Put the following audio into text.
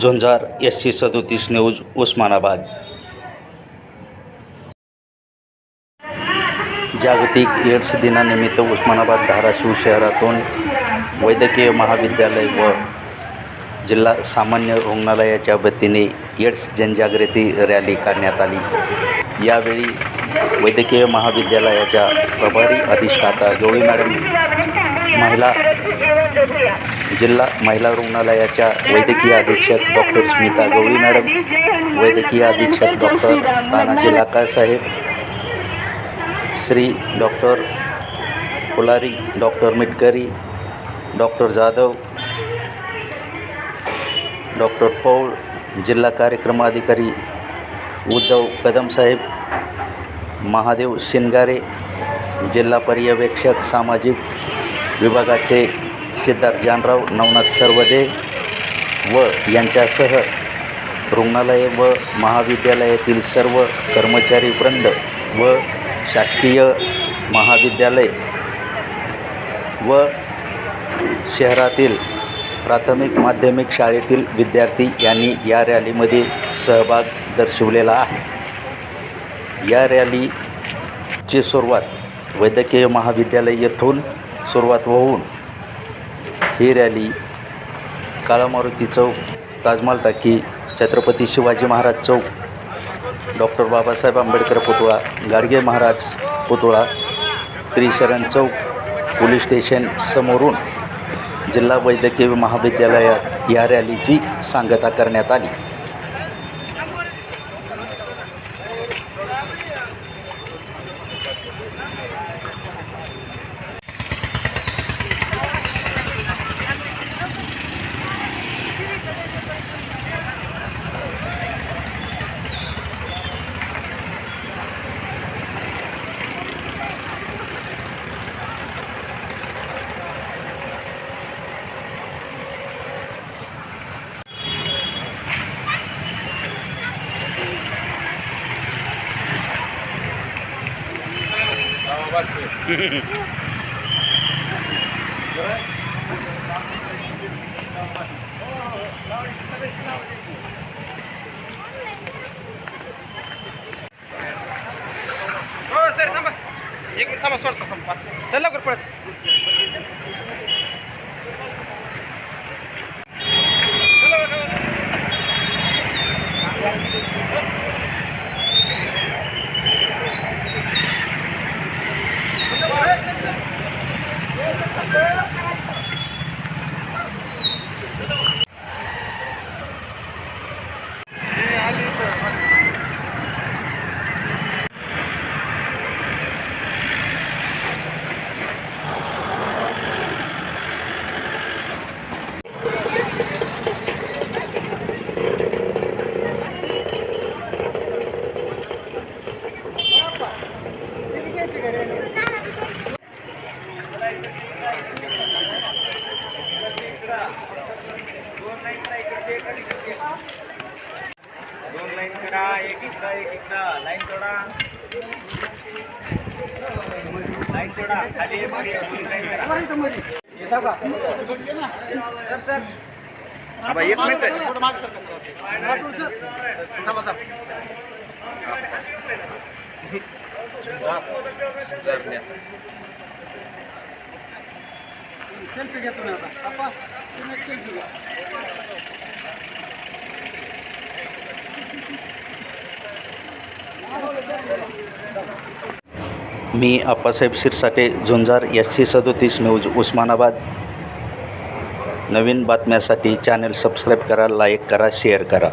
झुंजार SC37 news Osmanabad. जागतिक AIDS दिनानिमित्त उस्मानाबाद धाराशिव शहरातून वैद्यकीय महाविद्यालय व जिल्हा सामान्य रुग्णालयाच्या वतीने एड्स जनजागृती रॅली काढण्यात आली। यावेळी वैद्यकीय महाविद्यालयाच्या प्रभारी अधिष्ठाता गवळी मॅडम, जिल्हा महिला रुग्णालयाच्या वैद्यकीय अधीक्षक डॉक्टर स्मिता गवळी मॅडम, वैद्यकीय अधीक्षक doctor Tanaji Lakasaheb, Shri doctor Phulari, doctor Mitkari, doctor Jadhav, doctor Paul, जिल्हा कार्यक्रम अधिकारी उद्धव कदम साहेब, महादेव शिनगारे, जिल्हा पर्यवेक्षक सामाजिक विभागाचे सिद्धार्थ जानराव, नवनाथ सर्वदे व यांच्यासह रुग्णालय व महाविद्यालयातील सर्व कर्मचारी वृंद व शासकीय महाविद्यालय व शहरातील प्राथमिक माध्यमिक शाळेतील विद्यार्थी यांनी या रॅलीमध्ये सहभाग दर्शवलेला आहे। या रॅलीची सुरुवात वैद्यकीय महाविद्यालय येथून सुरुवात होऊन ही रॅली काळा मारुती चौक, ताजमहाल टाकी, छत्रपती शिवाजी महाराज चौक, डॉक्टर बाबासाहेब आंबेडकर पुतळा, गाडगे महाराज पुतळा, त्रिशरण चौक, पोलीस स्टेशन समोरून जिल्हा वैद्यकीय महाविद्यालयात या रॅलीची सांगता करण्यात आली। चल लवकर पळत सेल्फी घेतो ना आता सेल्फी घ्या। मी आप्पासाहेब शिरसाटे, झुंजार SC37 न्यूज उस्मानाबाद। नवीन बातम्यासाठी चॅनल सबस्क्राईब करा, लाईक करा, शेअर करा।